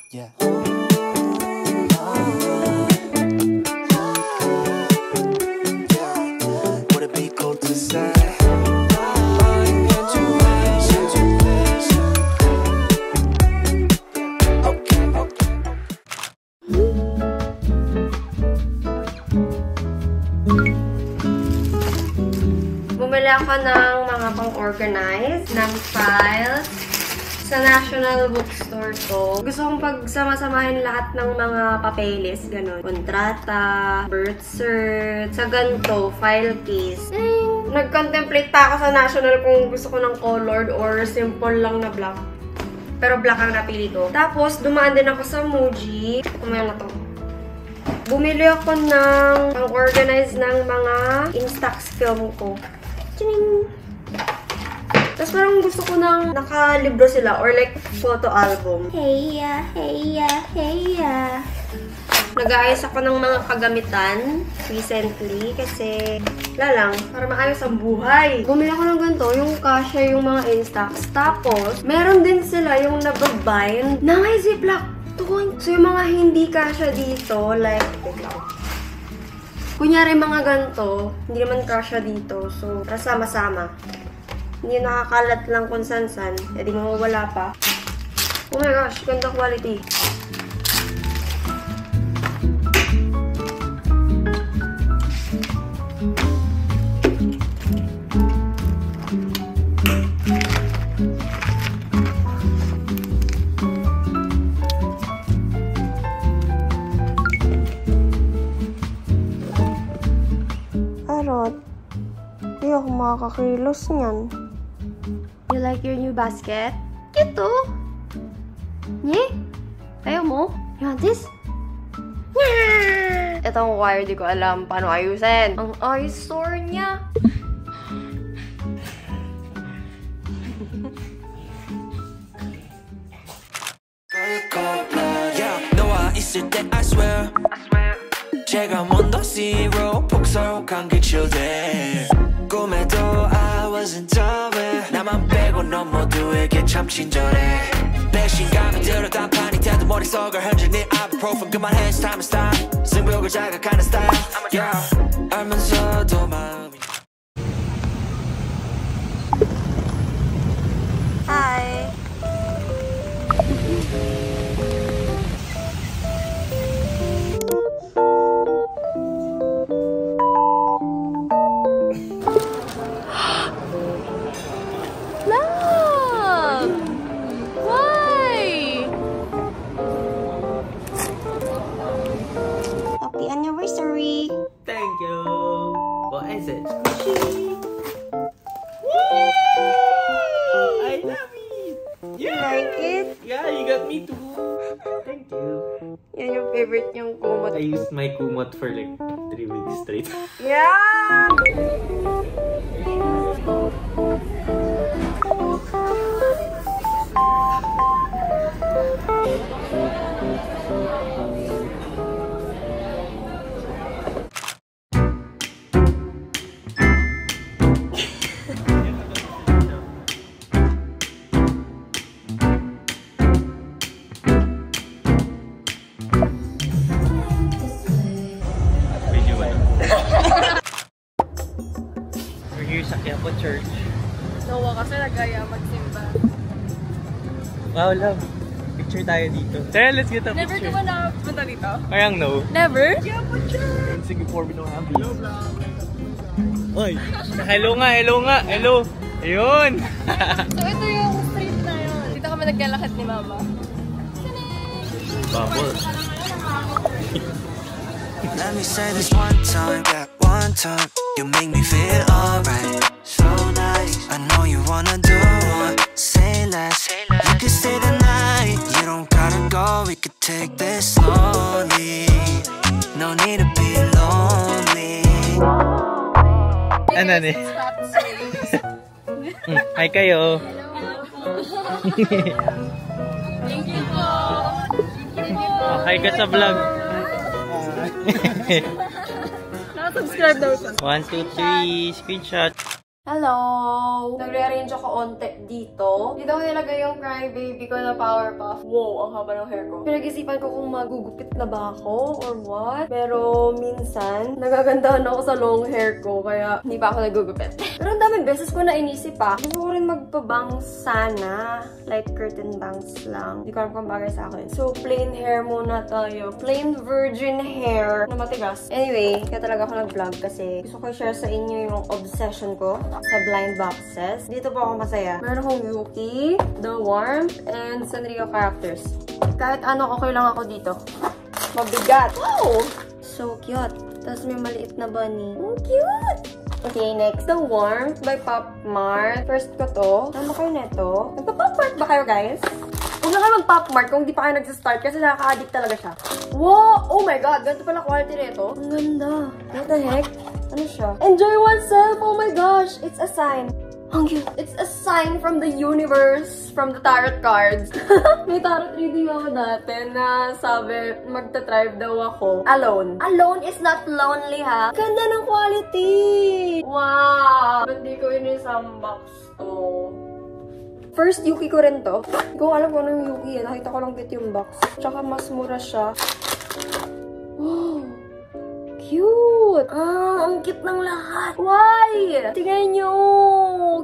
Yeah. Would it be cool to say? Bumili ako ng mga pang-organize ng files sa National Bookstore ko. Gusto kong pagsama-samahin lahat ng mga papeles, ganun. Kontrata, birth cert, sa ganito, file case. Nag-contemplate pa ako sa National kung gusto ko ng colored or simple lang na black. Pero black ang napili ko. Tapos, dumaan din ako sa Muji. Kumain na to. Bumili ako ng pang-organize ng mga Instax film ko. Chining! Tapos parang gusto ko ng nakalibro sila or like photo album. Heya, heya, heya. Nag-aayos ako ng mga kagamitan recently kasi wala lang, para maayos ang buhay. Bumili ako ng ganito, yung kasya yung mga Instax. Tapos, meron din sila yung nababind na may ziplock. So yung mga hindi kasya dito, like, wait lang. Kunyari mga ganito, hindi naman kasya dito. So, para sama-sama. Hindi nakakalat lang kung san-san. Eh, di mawawala pa. Oh my gosh, ganda quality. Parot. Hindi ako makakakilos niyan. You like your new basket? Cute oh! Nye? Ayaw mo? You want this? Yeah! Itong wire, di ko alam paano ayusin. Ang eyesore niya. Yeah, 너와 있을 때 I swear 제가 먼저 zero 폭설한 그 children 꿈에도 I wasn't aware 나만 빼고 넌 모두에게 참 친절해 내 신감이 들어 단판이 돼도 머릿속을 흔드는 ibuprofen 그만해 it's time to stop 승부욕을 자극하는 style yeah 알면서도 마음이 Hi! Thank you. What is it? I love it. You like it? Yeah, you got me too. Thank you. Yan yung favorite niyong kumot. I used my kumot for like 3 weeks straight. Yeah! We're here sa Quiapo Church. Nawa kasi nagaya magsimba. Wow, love. Picture tayo dito. Tara, let's get a Never picture. ka ba nakapunta dito? Parang no. Never? In Singapore, we don't have these. Oy! Hello nga, hello nga, hello! Ayun! So ito yung street na yun. Dito kami naglalakad ni Mama. Bubble. Let me say this one time, yeah, one time. You make me feel alright, so nice. I know you wanna do more, say less. You can stay the night, you don't gotta go. We could take this slowly. No need to be lonely. Ano ni? Hi kayo. Thank you po. Hi ka sa vlog. Nakasubscribe daw siya. 1, 2, 3, screenshot. Hello Hello! Nagre-arrange ako onte dito. Dito ko nilagay yung crybaby ko na Powerpuff. Wow, ang haba ng hair ko. Pinag-isipan ko kung magugupit na ba ako or what. Pero minsan, nagagandahan ako sa long hair ko kaya hindi pa ako nagugupit. Pero ang daming beses ko na inisip pa. Gusto ko rin magpabangs sana. Like curtain bangs lang. Hindi ko alam kung bagay sa akin. So, plain hair muna tayo. Plain virgin hair na matigas. Anyway, kaya talaga ako nag-vlog kasi gusto ko i-share sa inyo yung obsession ko sa blind boxes. Dito po ako masaya. Meron akong Yuki, The Warmth, and Sanrio characters. Kahit ano, okay lang ako dito. Mabigat! Wow! So cute. Tapos may maliit na bunny. Oh, cute! Okay, next. The Warmth by Pop Mart. First ko to. Ano kayo neto? Nagpa-Pop Mart ba kayo, guys? Huwag na kayo mag-Pop Mart kung di pa kayo nag-start kasi nakaka-addict talaga siya. Wow! Oh my God! Ganito pala quality nito. Ang ganda. What the heck? Ano siya? Enjoy oneself! Oh my gosh! It's a sign. Ang cute. It's a sign from the universe, from the tarot cards. May tarot reading ako dati na sabi, magta-thrive daw ako. Alone. Alone is not lonely, ha? Ganda ng quality! Wow! Ba't di ko inisang box to? First Yuki ko rin to. Hindi ko alam kung ano yung Yuki eh. Nakita ko lang cute yung box. Tsaka mas mura siya. Wow! Cute! Ah, ang cute ng lahat. Why? Tingnan nyo!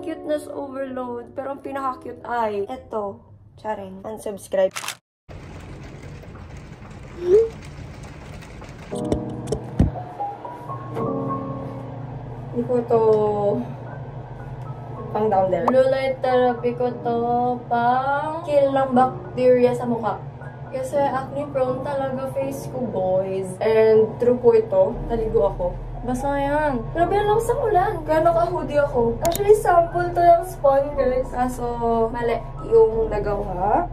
Cuteness overload. Pero ang pinaka-cute ay eto. Charing. Unsubscribe. Hindi ko to pang down there. Blue light therapy ko to pang kill ng bacteria sa mukha. Kasi acne prone talaga face ko, boys. And true po ito, naligo ako. Basta yan. Grabe lang sa ulan. Kaya naka-hoodie ako. Actually, sample to yung spawn, guys. Kaso, mali yung nagawa.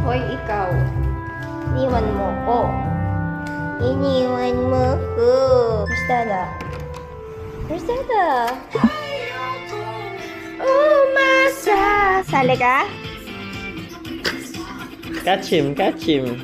Hoy, ikaw. Iniwan mo ko. Iniwan mo ko. Where's Dada? Where's Dada? Oh, Masa! Sali ka? Catch him, catch him.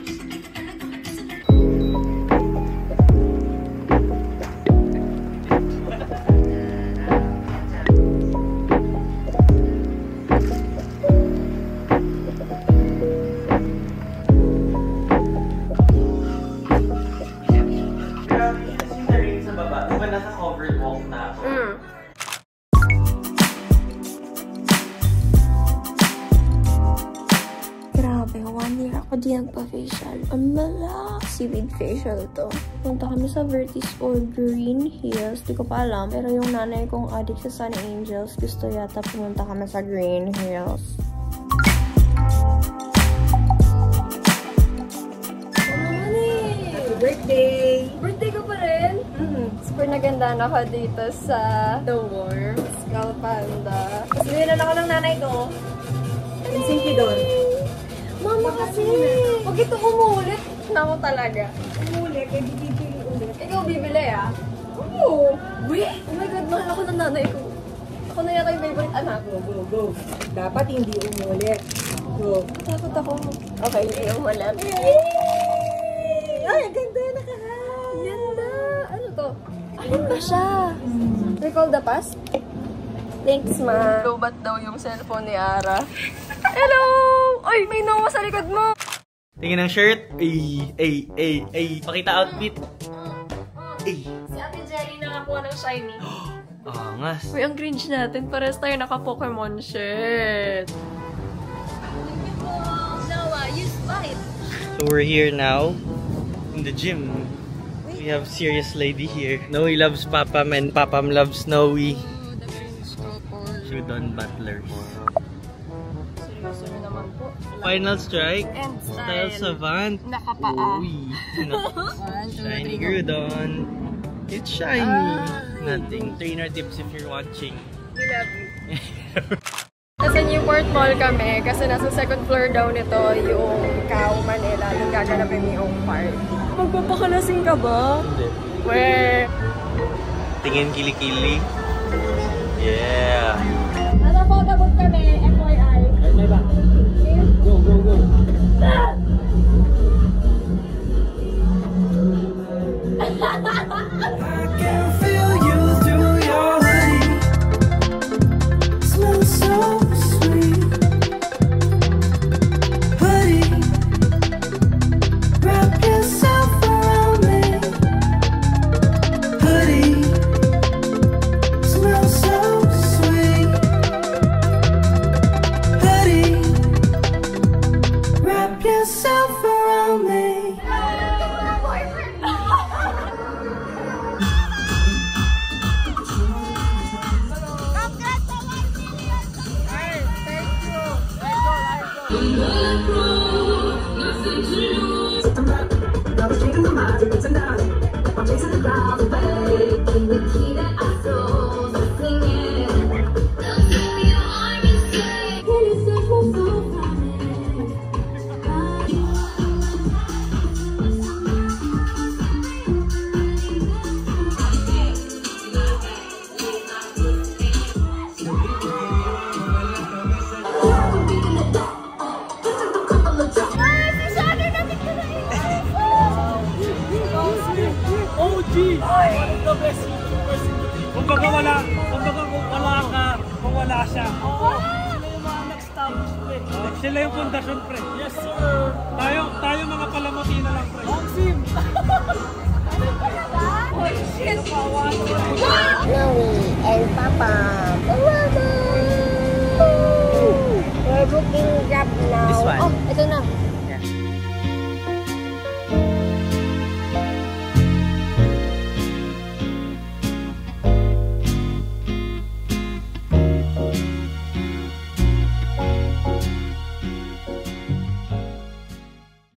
Grabe, 1 year ako di nagpa-facial. Ang malak. Seaweed facial to. Punta kami sa Vertis or Green Hills. Di ko pa alam. Pero yung nanay kong addict sa Sunny Angels, gusto yata pumunta kami sa Green Hills. Happy birthday! Birthday ko pa rin? Super nagandaan ako dito sa The Warmth, Skull Panda. Tapos binilan ako ng nanay ko. Thank you doon. Mama kasi! Huwag ito umulit na ako talaga. Umulit? Kaya bibili ulit. Ikaw bibili ah? Oo! Wait! Oh my God, mahal ako ng nanay ko. Ako na yata yung favorite anak. Go. Dapat hindi umulit. Go. Takot ako. Okay, hindi umulit. Ay, ganda nakaha. Ganda! Ano to? Alin ba siya? Recall the past? Thanks, ma. Lobat daw yung cellphone ni Ara. Hello! Ay, may nawa sa likod mo! Tingin ng shirt. Ay. Pakita outfit. Ay. Si Ate Jelly nakakuha ng shiny. Angas. Uy, ang cringe natin. Parehas tayo naka-Pokemon shirt. Noah, you spite. So we're here now in the gym. We have serious lady here. Noe loves Papam and Papam loves Noe. Shudon Butlers. Seryoso nyo naman po. Final strike. And Style Savant. Nakapaa. Uy. Shiny Grudon. It's shiny. Nothing. Trainer tips if you're watching. We love you. Kasi Nasa Newport Mall kami kasi nasa second floor daw nito yung Cow Manila, yung gaganapin ni Ong Park. Magpapakalasing ka ba? Hindi. Weh! Tingin kilikili. Yeah. Nasa photo booth kami, FYI. May ba? Go, go, go. I can feel you through your hoodie. Smells so sweet. Hoodie, wrap yourself around me. Hoodie, smells so sweet. Hoodie, wrap yourself around me. Kumbaga kung wala siya. Oo. Sila yung mga nag-establish, pre. Sila yung pundasyon, pre. Yes, sir. Tayo mga palamuti na lang, pre. Sim. Oh, shit! Chloe and Papa. We're booking Grab now. This one? Oh, ito na.